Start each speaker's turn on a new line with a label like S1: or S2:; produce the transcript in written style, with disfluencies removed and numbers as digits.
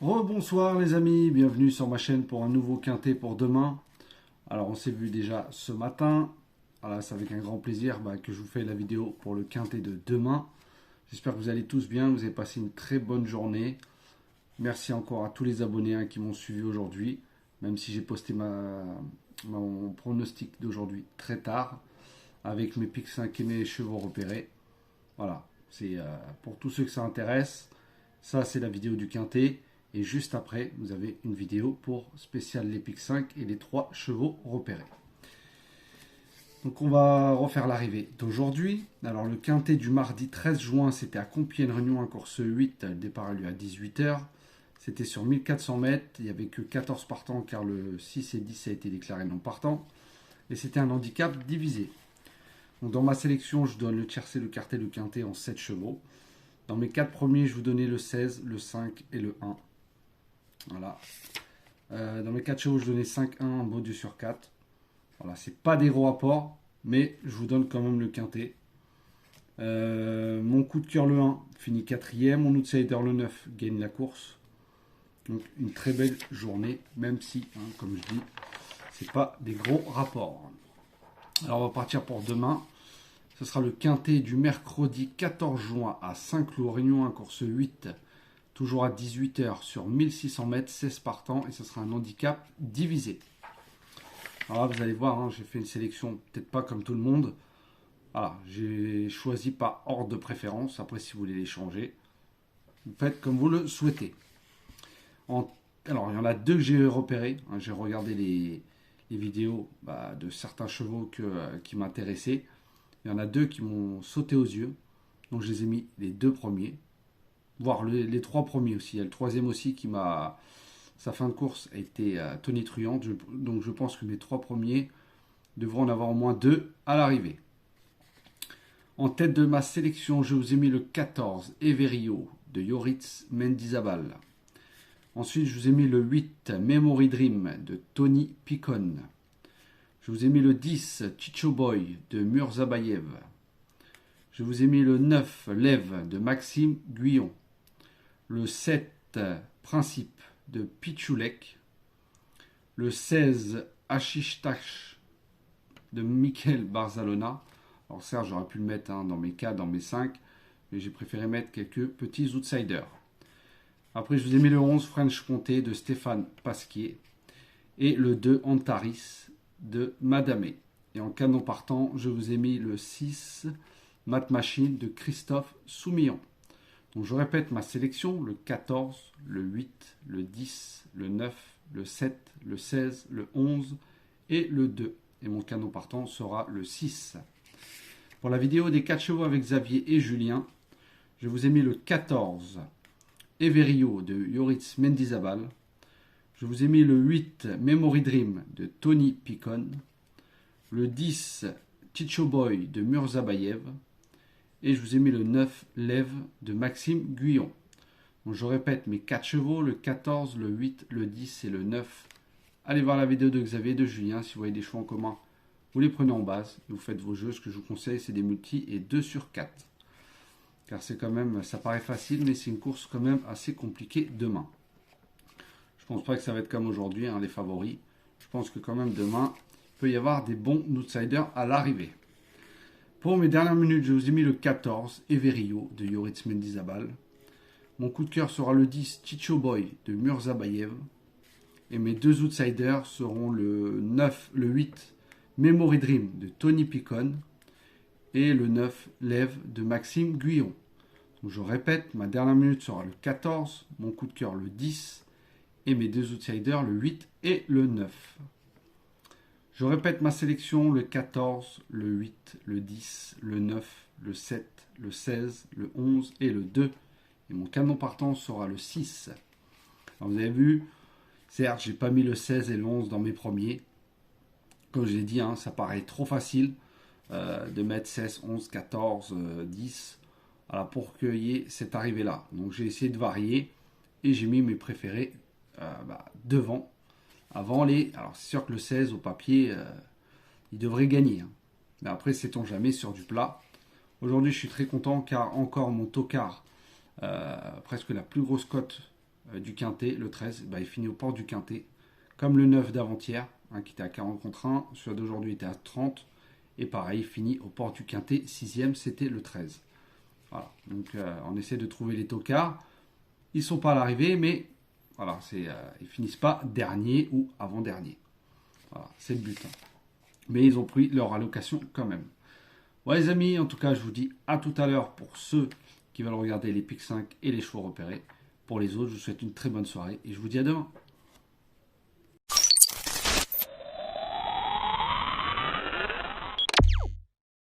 S1: Rebonsoir les amis, bienvenue sur ma chaîne pour un nouveau quintet pour demain. Alors on s'est vu déjà ce matin, voilà, c'est avec un grand plaisir que je vous fais la vidéo pour le quintet de demain. J'espère que vous allez tous bien, vous avez passé une très bonne journée. Merci encore à tous les abonnés qui m'ont suivi aujourd'hui, même si j'ai posté mon pronostic d'aujourd'hui très tard, avec mes pics 5 et mes chevaux repérés. Voilà, c'est pour tous ceux que ça intéresse. Ça, c'est la vidéo du quintet. Et juste après, vous avez une vidéo pour spécial les pics 5 et les 3 chevaux repérés. Donc on va refaire l'arrivée d'aujourd'hui. Alors le quintet du mardi 13 juin, c'était à Compiègne-Réunion, un course 8. Le départ a lieu à 18h. C'était sur 1400 mètres. Il n'y avait que 14 partants car le 6 et 10 a été déclaré non partant. Et c'était un handicap divisé. Donc dans ma sélection, je donne le tiercé, le quartet, le quintet en 7 chevaux. Dans mes 4 premiers, je vous donnais le 16, le 5 et le 1. Voilà. Dans mes 4 chevaux, je donnais 5-1 en bonus sur 4. Voilà, c'est pas des gros apports, mais je vous donne quand même le quintet. Mon coup de cœur le 1 finit 4e. Mon outsider le 9 gagne la course. Donc une très belle journée, même si, comme je dis, c'est pas des gros rapports. Alors on va partir pour demain. Ce sera le quintet du mercredi 14 juin à Saint-Cloud, Réunion 1, course 8. Toujours à 18h sur 1600 mètres, 16 partants, et ce sera un handicap divisé. Alors là, vous allez voir, j'ai fait une sélection, peut-être pas comme tout le monde. Voilà, j'ai choisi par ordre de préférence. Après, si vous voulez les changer, vous faites comme vous le souhaitez. Alors, il y en a deux que j'ai repérés. J'ai regardé les vidéos de certains chevaux qui m'intéressaient. Il y en a deux qui m'ont sauté aux yeux. Donc, je les ai mis les deux premiers. Voire les trois premiers aussi. Il y a le troisième aussi qui m'a... Sa fin de course a été tonitruante. Donc je pense que mes trois premiers devront en avoir au moins deux à l'arrivée. En tête de ma sélection, je vous ai mis le 14, Everio, de Yoritz Mendizabal. Ensuite, je vous ai mis le 8, Memory Dream, de Tony Picon. Je vous ai mis le 10, Chicho Boy, de Murzabayev. Je vous ai mis le 9, Lev, de Maxime Guyon. Le 7, Principe, de Pichulek. Le 16, Ashishtash, de Michael Barzalona. Alors certes, j'aurais pu le mettre dans mes 4, dans mes 5, mais j'ai préféré mettre quelques petits outsiders. Après, je vous ai mis le 11, French Comté, de Stéphane Pasquier. Et le 2, Antaris, de Madamé. Et en canon partant, je vous ai mis le 6, Mat Machine, de Christophe Soumillon. Donc je répète ma sélection, le 14, le 8, le 10, le 9, le 7, le 16, le 11 et le 2. Et mon canon partant sera le 6. Pour la vidéo des 4 chevaux avec Xavier et Julien, je vous ai mis le 14, Everio, de Yoritz Mendizabal. Je vous ai mis le 8, Memory Dream, de Tony Picon. Le 10, Chicho Boy, de Murzabayev. Et je vous ai mis le 9, Lev, de Maxime Guyon. Donc je répète mes 4 chevaux, le 14, le 8, le 10 et le 9. Allez voir la vidéo de Xavier et de Julien si vous voyez des chevaux en commun. Vous les prenez en base, vous faites vos jeux. Ce que je vous conseille, c'est des multis et 2 sur 4. Car c'est quand même, ça paraît facile, mais c'est une course quand même assez compliquée demain. Je pense pas que ça va être comme aujourd'hui, les favoris. Je pense que quand même demain, il peut y avoir des bons outsiders à l'arrivée. Pour mes dernières minutes, je vous ai mis le 14, Everio, de Yoritz Mendizabal. Mon coup de cœur sera le 10, Chicho Boy, de Murzabayev. Et mes deux outsiders seront le 9, le 8, Memory Dream, de Tony Picon. Et le 9, Lev, de Maxime Guyon. Donc je répète, ma dernière minute sera le 14, mon coup de cœur le 10, et mes deux outsiders le 8 et le 9. Je répète ma sélection, le 14, le 8, le 10, le 9, le 7, le 16, le 11 et le 2. Et mon canon partant sera le 6. Alors vous avez vu, certes, j'ai pas mis le 16 et le 11 dans mes premiers. Comme je l'ai dit, ça paraît trop facile de mettre 16, 11, 14, 10 voilà, pour qu'il y ait cette arrivée-là. Donc j'ai essayé de varier et j'ai mis mes préférés devant. Avant les... Alors c'est sûr que le 16 au papier, il devrait gagner. Mais après, sait-on jamais sur du plat. Aujourd'hui, je suis très content car encore mon tocard, presque la plus grosse cote du quintet, le 13, bah, il finit aux portes du quintet. Comme le 9 d'avant-hier, hein, qui était à 40 contre 1, celui d'aujourd'hui était à 30. Et pareil, il finit aux portes du quintet, 6e, c'était le 13. Voilà, donc on essaie de trouver les tocards. Ils ne sont pas à l'arrivée, mais voilà, ils finissent pas dernier ou avant-dernier. Voilà, c'est le but. Hein. Mais ils ont pris leur allocation quand même. Ouais les amis, en tout cas, je vous dis à tout à l'heure pour ceux qui veulent regarder les pics 5 et les chevaux repérés. Pour les autres, je vous souhaite une très bonne soirée et je vous dis à demain.